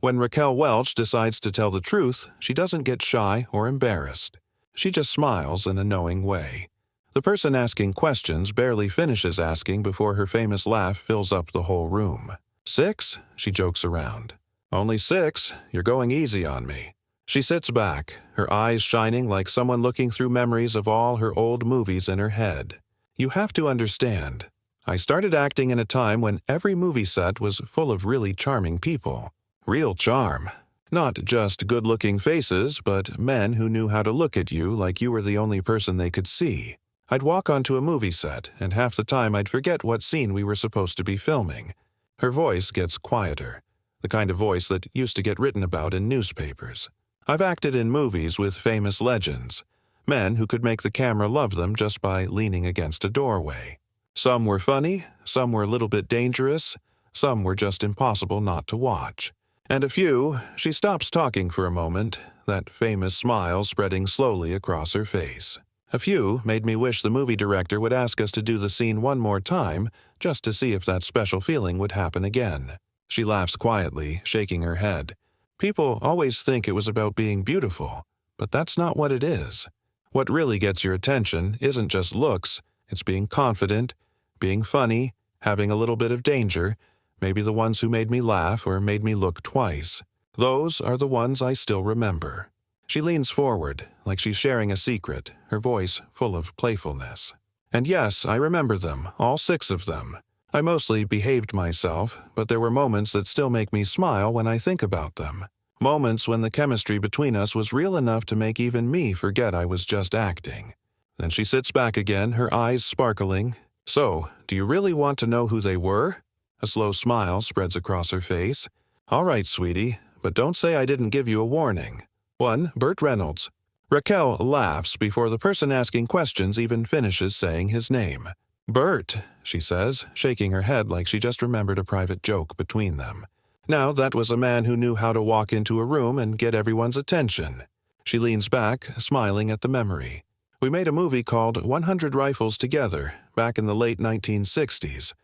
When Raquel Welch decides to tell the truth, she doesn't get shy or embarrassed. She just smiles in a knowing way. The person asking questions barely finishes asking before her famous laugh fills up the whole room. 6? She jokes around. Only 6? You're going easy on me. She sits back, her eyes shining like someone looking through memories of all her old movies in her head. You have to understand. I started acting in a time when every movie set was full of really charming people. Real charm. Not just good-looking faces, but men who knew how to look at you like you were the only person they could see. I'd walk onto a movie set, and half the time I'd forget what scene we were supposed to be filming. Her voice gets quieter, the kind of voice that used to get written about in newspapers. I've acted in movies with famous legends, men who could make the camera love them just by leaning against a doorway. Some were funny, some were a little bit dangerous, some were just impossible not to watch. And a few, she stops talking for a moment, that famous smile spreading slowly across her face. A few made me wish the movie director would ask us to do the scene one more time, just to see if that special feeling would happen again. She laughs quietly, shaking her head. People always think it was about being beautiful, but that's not what it is. What really gets your attention isn't just looks, it's being confident, being funny, having a little bit of danger, maybe the ones who made me laugh or made me look twice. Those are the ones I still remember. She leans forward, like she's sharing a secret, her voice full of playfulness. And yes, I remember them, all 6 of them. I mostly behaved myself, but there were moments that still make me smile when I think about them. Moments when the chemistry between us was real enough to make even me forget I was just acting. Then she sits back again, her eyes sparkling. So, do you really want to know who they were? A slow smile spreads across her face. All right, sweetie, but don't say I didn't give you a warning. 1. Burt Reynolds. Raquel laughs before the person asking questions even finishes saying his name. Burt, she says, shaking her head like she just remembered a private joke between them. Now that was a man who knew how to walk into a room and get everyone's attention. She leans back, smiling at the memory. We made a movie called 100 Rifles together, back in the late 1960s.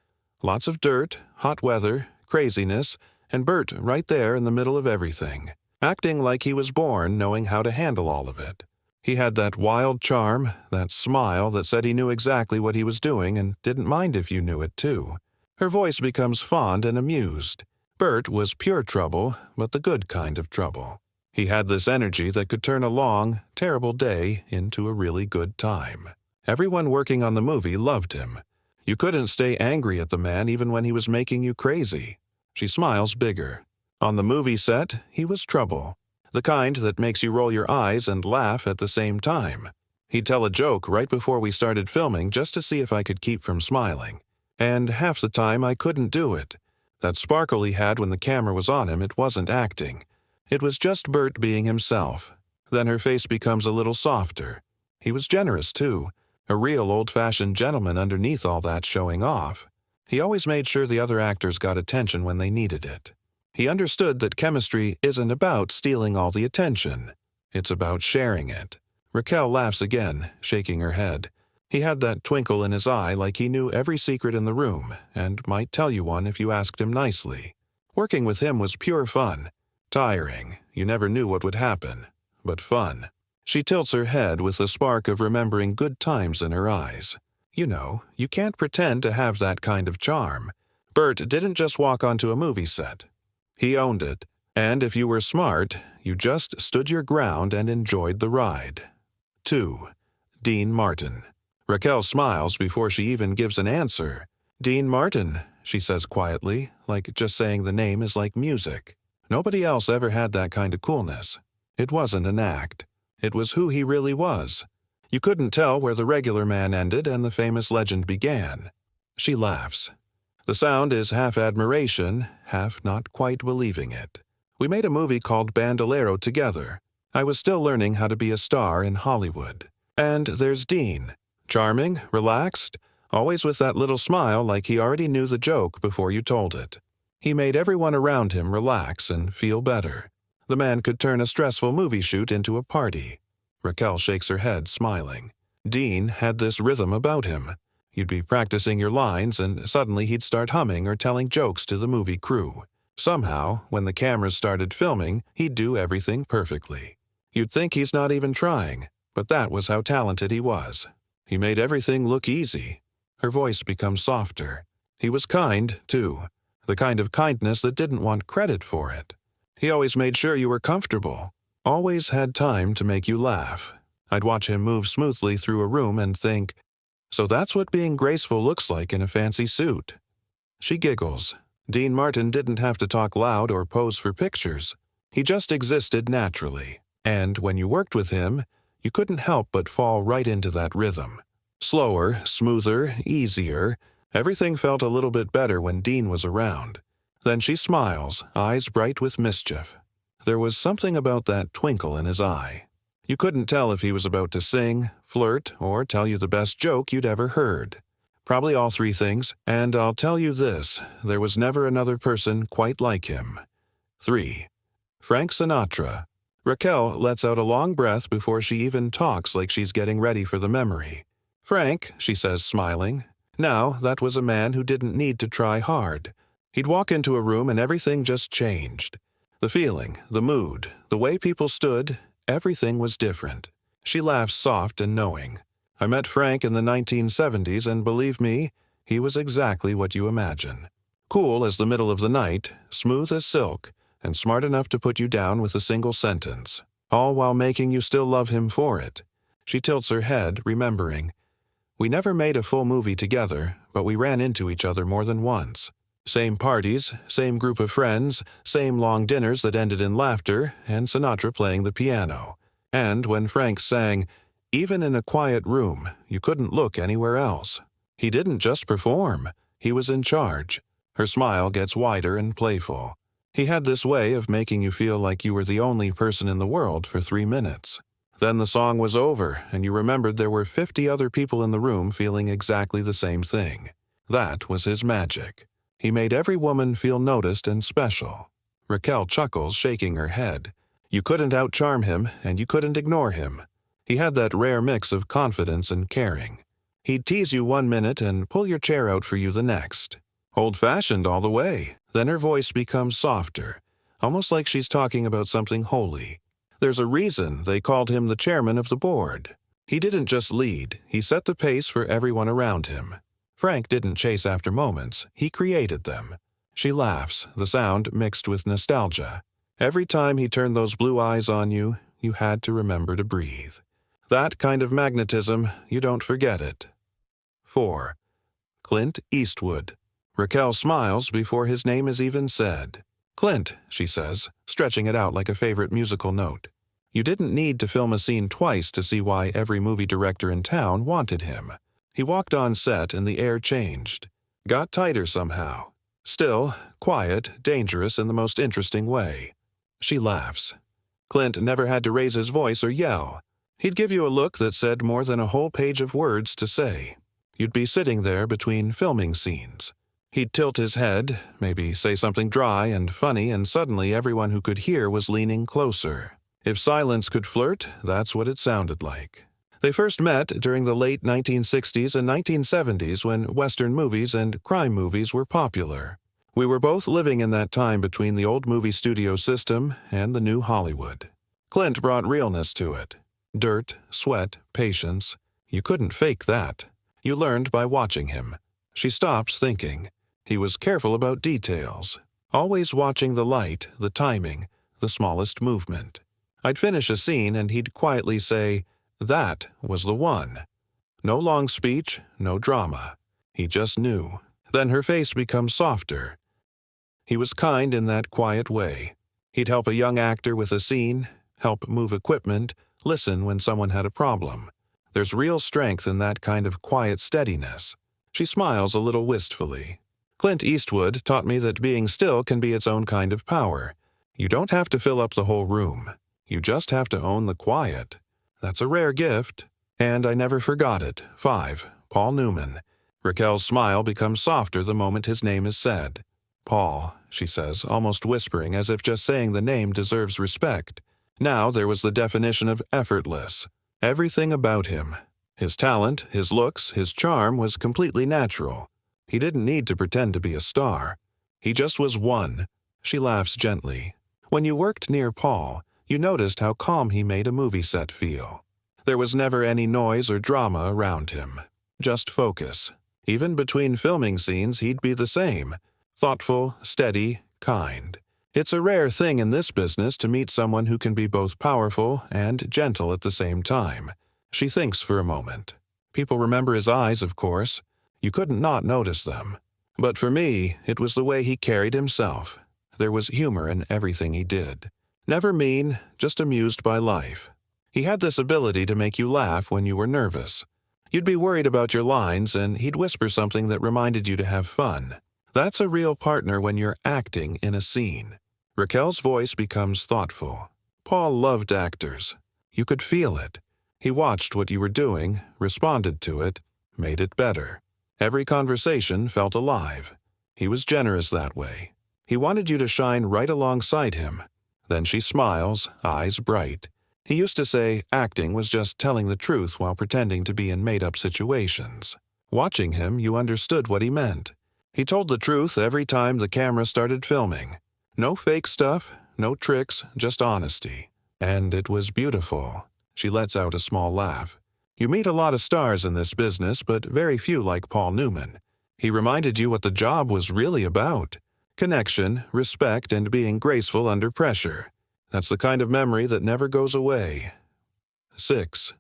Lots of dirt, hot weather, craziness, and Burt right there in the middle of everything, acting like he was born knowing how to handle all of it. He had that wild charm, that smile that said he knew exactly what he was doing and didn't mind if you knew it too. Her voice becomes fond and amused. Burt was pure trouble, but the good kind of trouble. He had this energy that could turn a long, terrible day into a really good time. Everyone working on the movie loved him. You couldn't stay angry at the man even when he was making you crazy. She smiles bigger. On the movie set, he was trouble. The kind that makes you roll your eyes and laugh at the same time. He'd tell a joke right before we started filming just to see if I could keep from smiling. And half the time I couldn't do it. That sparkle he had when the camera was on him, it wasn't acting. It was just Burt being himself. Then her face becomes a little softer. He was generous too. A real old-fashioned gentleman underneath all that showing off. He always made sure the other actors got attention when they needed it. He understood that chemistry isn't about stealing all the attention. It's about sharing it. Raquel laughs again, shaking her head. He had that twinkle in his eye like he knew every secret in the room, and might tell you one if you asked him nicely. Working with him was pure fun. Tiring, you never knew what would happen, but fun. She tilts her head with the spark of remembering good times in her eyes. You know, you can't pretend to have that kind of charm. Burt didn't just walk onto a movie set. He owned it, and if you were smart, you just stood your ground and enjoyed the ride. 2. Dean Martin. Raquel smiles before she even gives an answer. Dean Martin, she says quietly, like just saying the name is like music. Nobody else ever had that kind of coolness. It wasn't an act. It was who he really was. You couldn't tell where the regular man ended and the famous legend began. She laughs. The sound is half admiration, half not quite believing it. We made a movie called Bandolero together. I was still learning how to be a star in Hollywood. And there's Dean. Charming, relaxed, always with that little smile like he already knew the joke before you told it. He made everyone around him relax and feel better. The man could turn a stressful movie shoot into a party. Raquel shakes her head, smiling. Dean had this rhythm about him. You'd be practicing your lines and suddenly he'd start humming or telling jokes to the movie crew. Somehow, when the cameras started filming, he'd do everything perfectly. You'd think he's not even trying, but that was how talented he was. He made everything look easy. Her voice becomes softer. He was kind, too. The kind of kindness that didn't want credit for it. He always made sure you were comfortable. Always had time to make you laugh. I'd watch him move smoothly through a room and think, so that's what being graceful looks like in a fancy suit. She giggles. Dean Martin didn't have to talk loud or pose for pictures. He just existed naturally. And when you worked with him, you couldn't help but fall right into that rhythm. Slower, smoother, easier. Everything felt a little bit better when Dean was around. Then she smiles, eyes bright with mischief. There was something about that twinkle in his eye. You couldn't tell if he was about to sing, flirt, or tell you the best joke you'd ever heard. Probably all three things, and I'll tell you this, there was never another person quite like him. 3. Frank Sinatra. Raquel lets out a long breath before she even talks like she's getting ready for the memory. Frank, she says, smiling. Now, that was a man who didn't need to try hard. He'd walk into a room and everything just changed. The feeling, the mood, the way people stood, everything was different. She laughs soft and knowing. I met Frank in the 1970s, and believe me, he was exactly what you imagine. Cool as the middle of the night, smooth as silk, and smart enough to put you down with a single sentence, all while making you still love him for it. She tilts her head, remembering. We never made a full movie together, but we ran into each other more than once. Same parties, same group of friends, same long dinners that ended in laughter, and Sinatra playing the piano. And when Frank sang, even in a quiet room, you couldn't look anywhere else. He didn't just perform, he was in charge. Her smile gets wider and playful. He had this way of making you feel like you were the only person in the world for 3 minutes. Then the song was over, and you remembered there were 50 other people in the room feeling exactly the same thing. That was his magic. He made every woman feel noticed and special. Raquel chuckles, shaking her head. You couldn't outcharm him, and you couldn't ignore him. He had that rare mix of confidence and caring. He'd tease you 1 minute and pull your chair out for you the next. Old-fashioned all the way. Then her voice becomes softer, almost like she's talking about something holy. There's a reason they called him the chairman of the board. He didn't just lead, he set the pace for everyone around him. Frank didn't chase after moments, he created them. She laughs, the sound mixed with nostalgia. Every time he turned those blue eyes on you, you had to remember to breathe. That kind of magnetism, you don't forget it. 4. Clint Eastwood. Raquel smiles before his name is even said. Clint, she says, stretching it out like a favorite musical note. You didn't need to film a scene twice to see why every movie director in town wanted him. He walked on set and the air changed. Got tighter somehow. Still, quiet, dangerous in the most interesting way. She laughs. Clint never had to raise his voice or yell. He'd give you a look that said more than a whole page of words to say. You'd be sitting there between filming scenes. He'd tilt his head, maybe say something dry and funny, and suddenly everyone who could hear was leaning closer. If silence could flirt, that's what it sounded like. They first met during the late 1960s and 1970s when Western movies and crime movies were popular. We were both living in that time between the old movie studio system and the new Hollywood. Clint brought realness to it. Dirt, sweat, patience. You couldn't fake that. You learned by watching him. She stops thinking. He was careful about details, always watching the light, the timing, the smallest movement. I'd finish a scene and he'd quietly say, "That was the one." No long speech, no drama. He just knew. Then her face becomes softer. He was kind in that quiet way. He'd help a young actor with a scene, help move equipment, listen when someone had a problem. There's real strength in that kind of quiet steadiness. She smiles a little wistfully. Clint Eastwood taught me that being still can be its own kind of power. You don't have to fill up the whole room. You just have to own the quiet. That's a rare gift. And I never forgot it. 5. Paul Newman. Raquel's smile becomes softer the moment his name is said. Paul, she says, almost whispering as if just saying the name deserves respect. Now there was the definition of effortless. Everything about him. His talent, his looks, his charm was completely natural. He didn't need to pretend to be a star. He just was one. She laughs gently. When you worked near Paul, you noticed how calm he made a movie set feel. There was never any noise or drama around him. Just focus. Even between filming scenes, he'd be the same. Thoughtful, steady, kind. It's a rare thing in this business to meet someone who can be both powerful and gentle at the same time. She thinks for a moment. People remember his eyes, of course. You couldn't not notice them. But for me, it was the way he carried himself. There was humor in everything he did. Never mean, just amused by life. He had this ability to make you laugh when you were nervous. You'd be worried about your lines, and he'd whisper something that reminded you to have fun. That's a real partner when you're acting in a scene. Raquel's voice becomes thoughtful. Paul loved actors. You could feel it. He watched what you were doing, responded to it, made it better. Every conversation felt alive. He was generous that way. He wanted you to shine right alongside him. Then she smiles, eyes bright. He used to say acting was just telling the truth while pretending to be in made-up situations. Watching him, you understood what he meant. He told the truth every time the camera started filming. No fake stuff, no tricks, just honesty. And it was beautiful. She lets out a small laugh. You meet a lot of stars in this business, but very few like Paul Newman. He reminded you what the job was really about. Connection, respect, and being graceful under pressure. That's the kind of memory that never goes away. 6.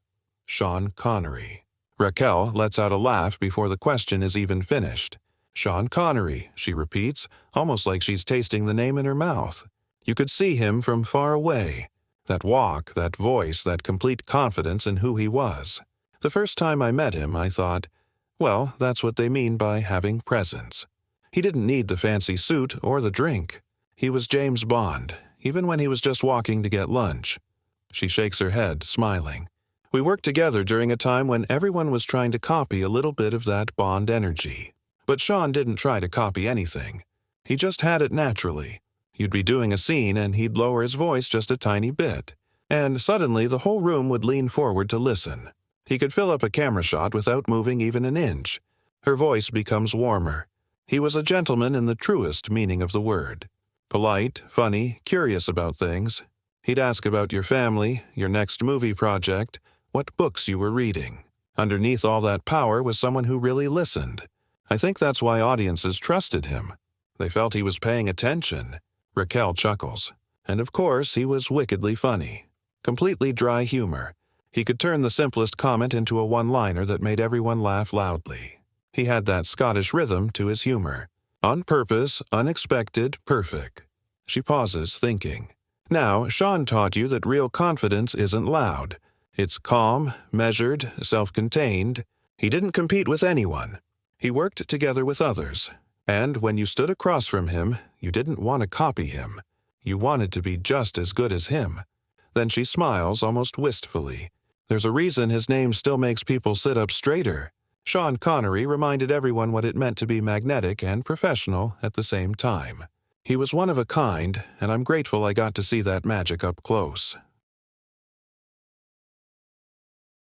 Sean Connery. Raquel lets out a laugh before the question is even finished. Sean Connery, she repeats, almost like she's tasting the name in her mouth. You could see him from far away. That walk, that voice, that complete confidence in who he was. The first time I met him, I thought, well, that's what they mean by having presence. He didn't need the fancy suit or the drink. He was James Bond, even when he was just walking to get lunch. She shakes her head, smiling. We worked together during a time when everyone was trying to copy a little bit of that Bond energy. But Sean didn't try to copy anything. He just had it naturally. You'd be doing a scene and he'd lower his voice just a tiny bit. And suddenly the whole room would lean forward to listen. He could fill up a camera shot without moving even an inch. Her voice becomes warmer. He was a gentleman in the truest meaning of the word. Polite, funny, curious about things. He'd ask about your family, your next movie project, what books you were reading. Underneath all that power was someone who really listened. I think that's why audiences trusted him. They felt he was paying attention. Raquel chuckles. And of course, he was wickedly funny. Completely dry humor. He could turn the simplest comment into a one-liner that made everyone laugh loudly. He had that Scottish rhythm to his humor. On purpose, unexpected, perfect. She pauses, thinking. Now, Sean taught you that real confidence isn't loud. It's calm, measured, self-contained. He didn't compete with anyone. He worked together with others. And when you stood across from him, you didn't want to copy him. You wanted to be just as good as him. Then she smiles almost wistfully. There's a reason his name still makes people sit up straighter. Sean Connery reminded everyone what it meant to be magnetic and professional at the same time. He was one of a kind, and I'm grateful I got to see that magic up close.